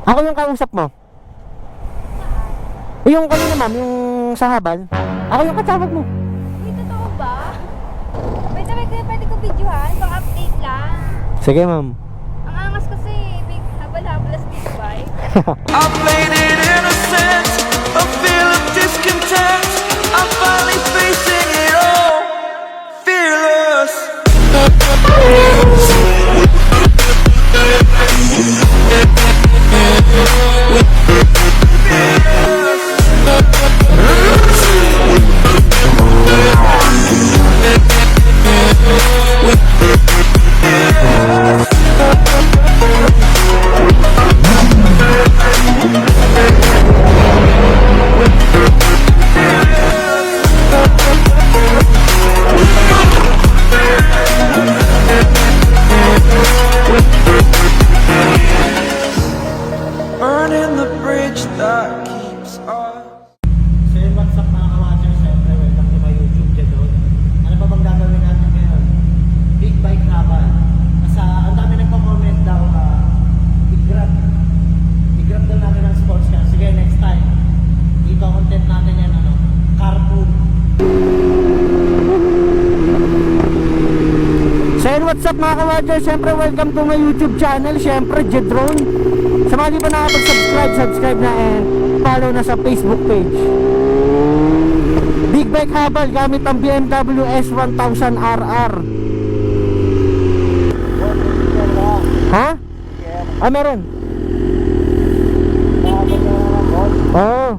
Ako yung kausap mo. Yung kanina ma'am, yung sa habal. Ako yung katawag mo. Uy, totoo ba? Pwede ko videohan, pang update lang. Sige ma'am. Ang angas kasi, big habal-habalas big bike. I played it innocent, a feel of discontent. I'm finally facing it all, fearless. Burning the bridge that keeps us. So yun, what's up mga ka-watchers? Siyempre, welcome to my YouTube channel. Ano pa bang gagawin natin ngayon? Big bike habal. Kasi ang dami nagpa-comment daw, i-grab daw natin ng sports car. Sige, next time. I-content natin yan, carpool. So yun, what's up mga ka-watchers? Siyempre, welcome to my YouTube channel. Siyempre, Jedrone. Sa mga di pa nakapag-subscribe, subscribe na and follow na sa Facebook page. Big bike habal gamit ang BMW S1000RR. Ha? Ah, meron. Oo.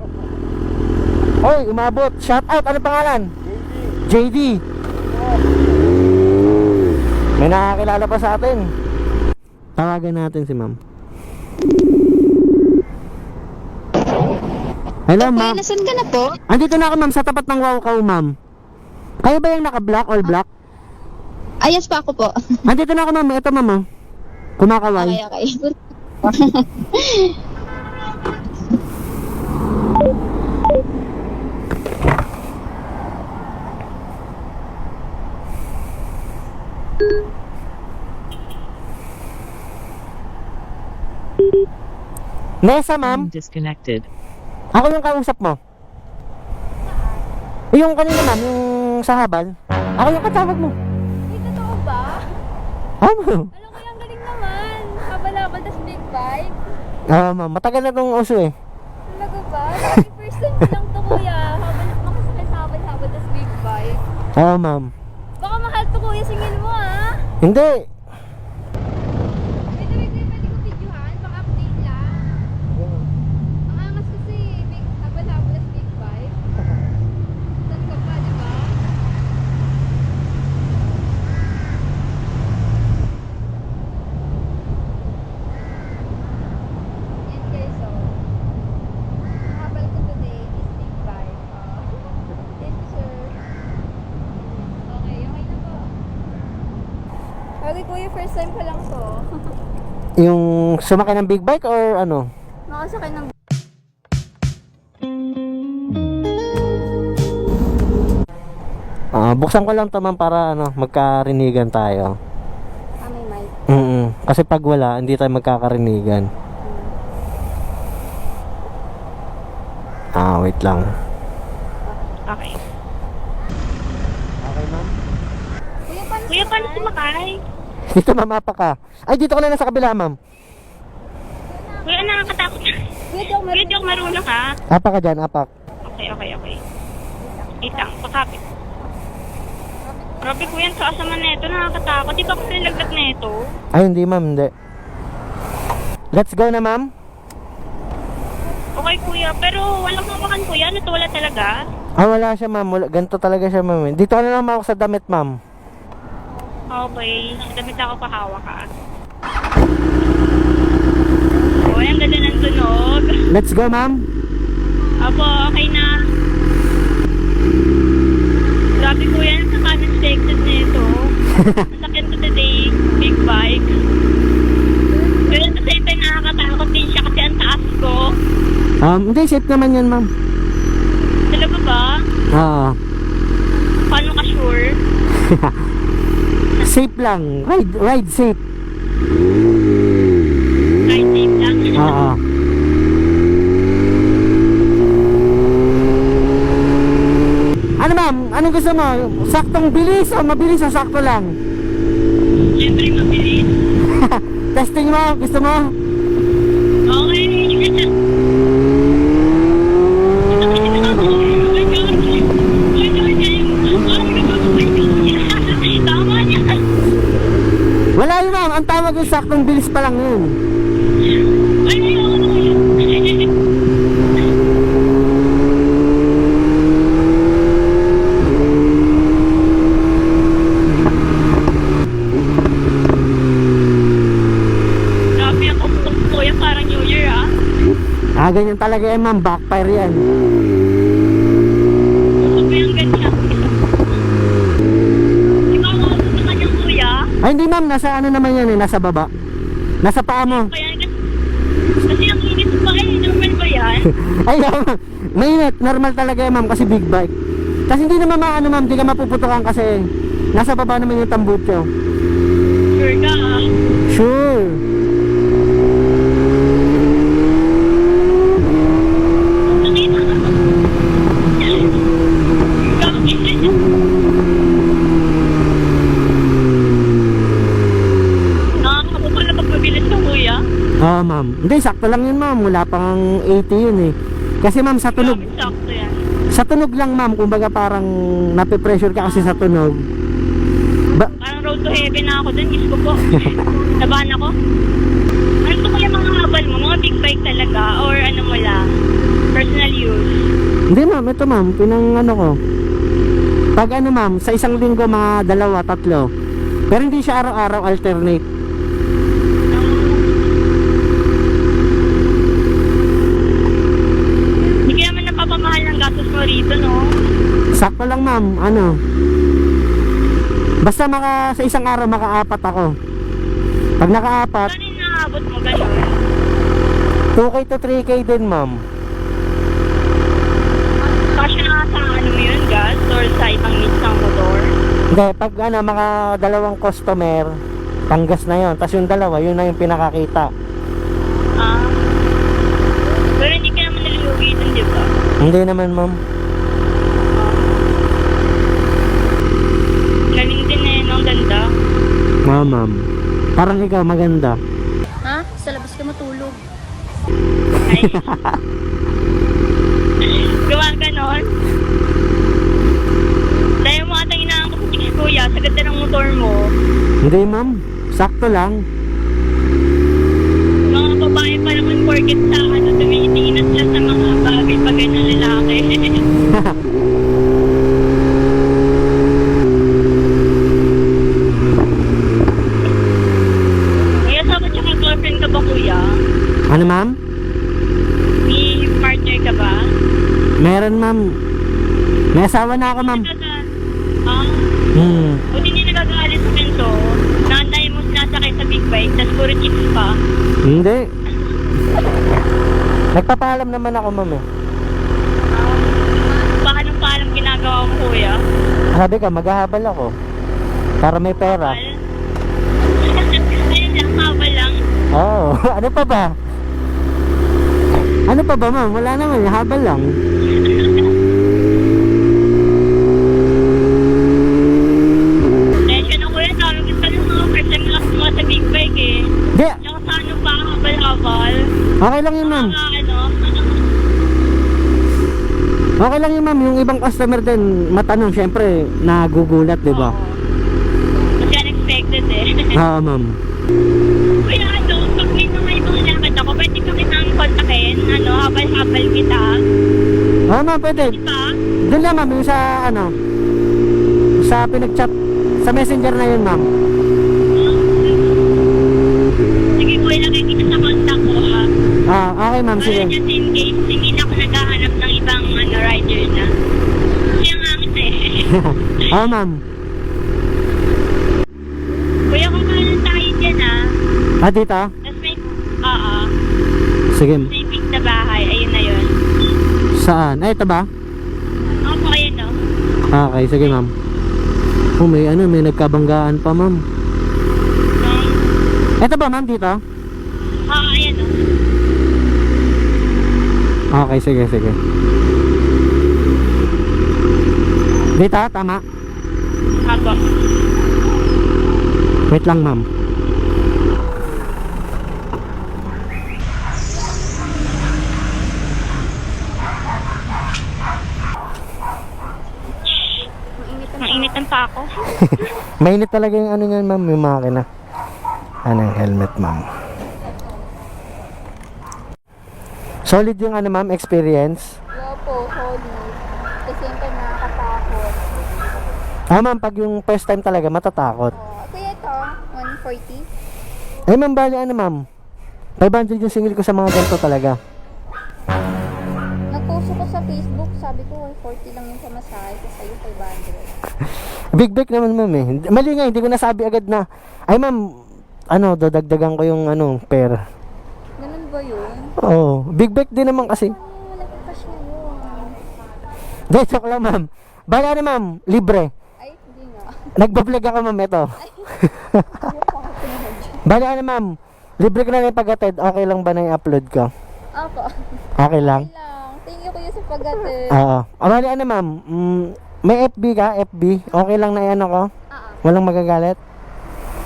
Oy, umabot. Shout out. Ano pangalan? JD. May nakakilala pa sa atin. Tawagan natin si ma'am. Hello, ma'am. Nasaan ka na po? Andito na ako, ma'am, sa tapat ng Wowcow, ma'am. Kayo ba yung naka-black, all black? Ayos pa ako po. Andito na ako, ma'am. Ito, ma'am, oh. Kumakaway. Okay. Nessa, ma'am. Disconnected. Ako yung kausap mo. Yung kanina, ma'am, yung sa habal. Ako yung katawag mo. Uy, totoo ba? Ma'am. Alam ko yung galing naman. Habal-habal, tas big bike. Ma'am, matagal na itong uso eh. Talaga ba? Sabi first time ko lang to kuya. Makasakay sa habal-habal, tas big bike. Ma'am. Baka mahal to kuya, singil mo ah. Hindi. Pwede ko videohan, pang update lang. Ang angas kasi, big habal-habal, tas big bike. Saan ka pa, di ba? Yan guys, oh. Ang habal ko today is big bike. Thank you, sir. Okay na po. Okay, kuya, first time ko lang to. Yung sumakay ng big bike or ano? Nakasakay ng Buksan ko lang to, ma'am, para magkarinigan tayo. may mic. Kasi pag wala, hindi tayo magkakarinigan. Wait lang. Okay. Okay, ma'am. Kuya, paano sumakay? Dito, ma'am, apa ka? Ay, dito ka na sa kabila, ma'am. Kuya, nakakatakot. Kuya, di ako marunong ha. Apa ka dyan, apak. Okay. Itang, pakapit. Grabe kuya, sa asama na ito, nakakatakot. Di ba ako nilaglag na ito? Ay, hindi, ma'am, hindi. Let's go na, ma'am. Okay kuya, pero walang hawakan kuya. Ano to, wala talaga? Wala siya, ma'am. Ganito talaga siya, ma'am. Dito ka na lang ako sa damit, ma'am. Okay, damit ako pahawak ka. Oh, ang ganda ng tunog. Let's go, ma'am. Apo, okay na. Grabe kuya, nasa kanan section nito. Nasakyan ko today, big bike. Pero at the same time, nakakatakot din siya kasi ang taas ko. Hindi, safe naman yan, ma'am. Talaga ba? Oo. Paano ka sure? Safe lang. Ride safe. Kahit safe lang. Oo. anong gusto mo? Saktong bilis o mabilis o sakto lang? Siyempre mabilis. Testing mo, gusto mo? Okay. Tama niya. Wala yun ma'am, ang tawag yung saktong bilis pa lang yun. Grabe ang uktok ko yan, parang New Year Ganyan talaga yan ma'am, backfire yan. Gusto ko yung ganyan. Ikaw ako sa kanyang kuya. Ay hindi ma'am, nasa ano naman yan nasa baba. Nasa paa mo. Kaya kasi ang init pa normal ba yan? Ay mainit, normal talaga yan ma'am kasi big bike. Kasi hindi naman maano ma'am, di ka mapuputukan kasi nasa baba naman yung tambutso. Sure ka Sure. Nakakapapal na pagpabilis ka kuya. Ma'am. Hindi, sakto lang yun ma'am. Wala pang 80 yun eh. Kasi ma'am sa tunog, Grabe, sakto yan. sa tunog lang ma'am, kumbaga parang nape-pressure ka kasi sa tunog. Parang road to heaven na ako dun, Diyos ko po. Nabahan ako. Ano to kaya mga habal mo? Mga big bike talaga? Or ano mo lang? Personal use? Hindi ma'am, ito ma'am, pinang ano ko. Pag ano ma'am, sa isang linggo mga 2, 3. Pero hindi siya araw-araw alternate. Hindi kaya naman napapamahal ng gastos mo rito, no? Sakto lang ma'am, ano. Basta sa isang araw maka-4 ako. Pag naka-4, Ano yung naabot mo gano'n? 2K to 3K din ma'am. Kasya na sa ano mo yun, gas? Or sa ibang needs ng motor? Hindi, pag ano, mga 2 customer, panggas na yon. Tapos yung 2, yun na yung pinakakita. Pero hindi ka naman nalilugi dun, di ba? Hindi naman ma'am. Galing din eh, no? Ang ganda. Ma'am. Parang ikaw maganda. Ha? Sa labas ka matulog. Ay. Gawa ganon. Dahil mo atang inaan ko sa chicks kuya, sa ganda ng motor mo. Hindi ma'am, sakto lang. Mga babae pa naman porket sa ano, tumitingin na sila sa mga bagay pa ganyan lalaki. Kaya sabi tsaka girlfriend ka ba kuya? Ano ma'am? May partner ka ba? Meron ma'am. May asawa na ako ma'am. Buti hindi nagagalit sa kanto. Naantay mo sinasakay sa big bike, tas puro chicks pa. Hindi. Nagpapaalam naman ako ma'am eh. Paano ginagawa mo kuya? Sabi ka, maghahabal ako. Para may pera. Ayun lang, habal lang. Oo. Ano pa ba? Ano pa ba ma'am? Wala naman, habal lang. Medyo na kuya, sabi ko sa mga first time lang mga sa big bike eh. Di, Tsaka sa ano pa, habal-habal. okay lang yun ma'am. Okay lang yun ma'am. Yung ibang customer din, matanong, syempre, nagugulat, di ba? Kasi unexpected eh. Oo ma'am. Kuya, ano, pag may mga ibang lakad ako, pwede ka kitang kontakin, ano, habal-habal kita. Oo ma'am, pwede. Diba? Doon lang ma'am, yung sa ano, sa pinag-chat, sa messenger na yun ma'am. Sige kuya, lagay kita sa contact ko ha. Okay ma'am, Para sige. just in case, hindi na ako naghahanap ng ibang ano, rider na. Kasi ang angit eh. Oo ma'am. Kuya, kung kanan tayo dyan Dito? Tapos may, oo, Sige. may big na bahay, ayun na yun. Saan? Ay, ito ba? Opo, ayun no. Okay, sige ma'am. Oh, may ano, may nagkabanggaan pa ma'am. Ito ba ma'am, dito? Oo, ayun no. Okay, sige, sige. Rita, tama? Apo. Wait lang, ma'am. Mainitan pa ako. Mainit talaga yung ano niyan, ma'am, yung makina. Anong helmet, ma'am. Solid yung ano, ma'am, experience. Wala po, solid. Kasi yung time nakakatakot. Ah, ma'am, pag yung first time talaga, matatakot. Kaya ito, 140. Eh, ma'am, bali ano, ma'am? 500 yung singil ko sa mga ganito talaga. Nag-post ko sa Facebook, sabi ko 140 lang yung pamasahe, kasi sa'yo 500. Big break naman, ma'am, eh. Mali nga, hindi ko nasabi agad na, ay, ma'am, ano, dodagdagan ko yung, ano, pair. Ganun ba yun? Oo, big break din naman kasi. Wala pa cash ngayon. Dahil, joke lang, ma'am. Bali ano, ma'am, libre. Ay, hindi nga. Nagbablog ako, ma'am, ito. Kamukha ko pinahadyo. Bali ano, ma'am, libre ko na yung pag-attend. Okay lang ba na i-upload ko? Ako. Okay lang? lang. Thank you kuya sa pag-attend. Oo. Bali ano, ma'am, may FB ka? FB? Okay lang na i-ano ko? Walang magagalit?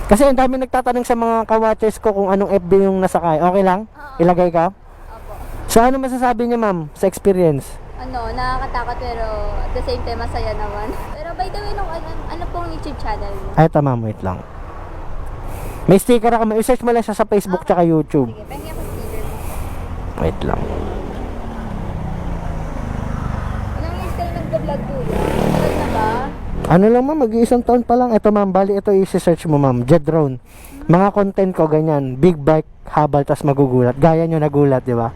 Kasi ang dami nagtatanong sa mga ka-watchers ko kung anong FB yung nasakay. Okay lang? Ilagay ka? Opo. So ano masasabi niya, ma'am, sa experience? Ano, nakakatakot pero at the same time masaya naman. Pero by the way, ano pong YouTube channel mo? Ay, ito, ma'am, wait lang. May sticker ako. I-search mo lang siya sa Facebook tsaka YouTube. Sige, pengen ako sticker mo. Wait lang. Anong years kayo nag-vlog po? Tagal na ba? Ano lang, ma'am, mag-iisang taon pa lang. Ito, ma'am, bali ito i-search mo, ma'am. Jedrone. Mga content ko, ganyan. Big bike, habal, tas magugulat. Gaya nyo nagulat, di ba?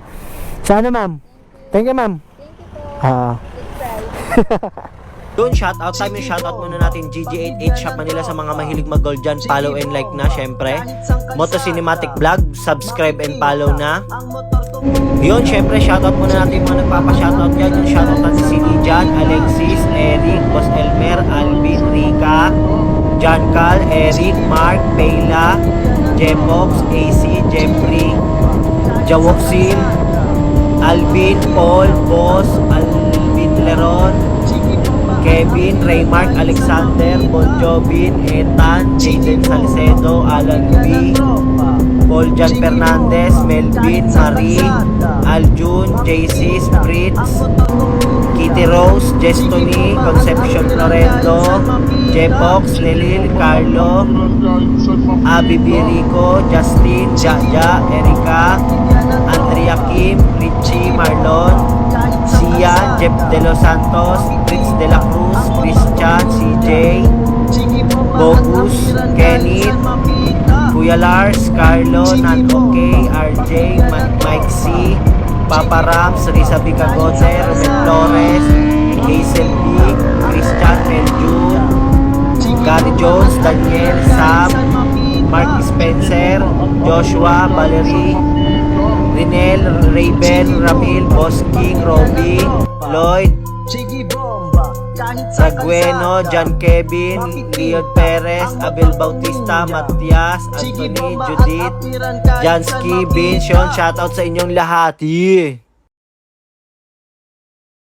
So, ano, ma'am? Thank you, ma'am. Thank you po. Subscribe. Doon, shoutout time yung shoutout muna natin GG88 Shop Manila sa mga mahilig mag-gold dyan. Follow and like na, syempre. Moto Cinematic Vlog, subscribe and follow na. Yun, syempre, shoutout muna natin yung mga nagpapa-shoutout dyan. Yung shoutout natin si Jan, Alexis, Eric, Boss Elmer, Alvin, Rica, John Cal, Eric, Mark, Payla, Jepox, AC, Jeffrey, Jawoksin, Alvin, Paul, Boss, Alvin Leron, Kevin, Raymark, Alexander, Bon Jovin, Ethan, Jaden Salcedo, Alan B, Paul Jan Fernandez, Melvin, Marie, Aljun, JC, Spritz, Kitty Rose, Jestony, Concepcion Florendo, Jepox, Lelil, Carlo, Abby Birico, Justin, Jaja, Erika, Andrea Kim, Richie, Marlon, Sian, Jeff De Los Santos, Fritz De La Cruz, Christian, CJ, Bogus, Kenneth, Kuya Lars, Carlo, Nan OK, RJ, Mike C, Papa Rams, Risa Bicagote, Ruben Flores, Hazel B, Christian, Meljun, Gary Jones, Daniel, Sam, Mark Spencer, Joshua, Valerie, Rinel, Raven, Ramil, Boss King, Robbie, Lloyd, Ragueno, John Kevin, Leon Perez, Abel Bautista, Matias, Anthony, Judith, Jansky, Vince, Sean, shoutout sa inyong lahat. Yeah.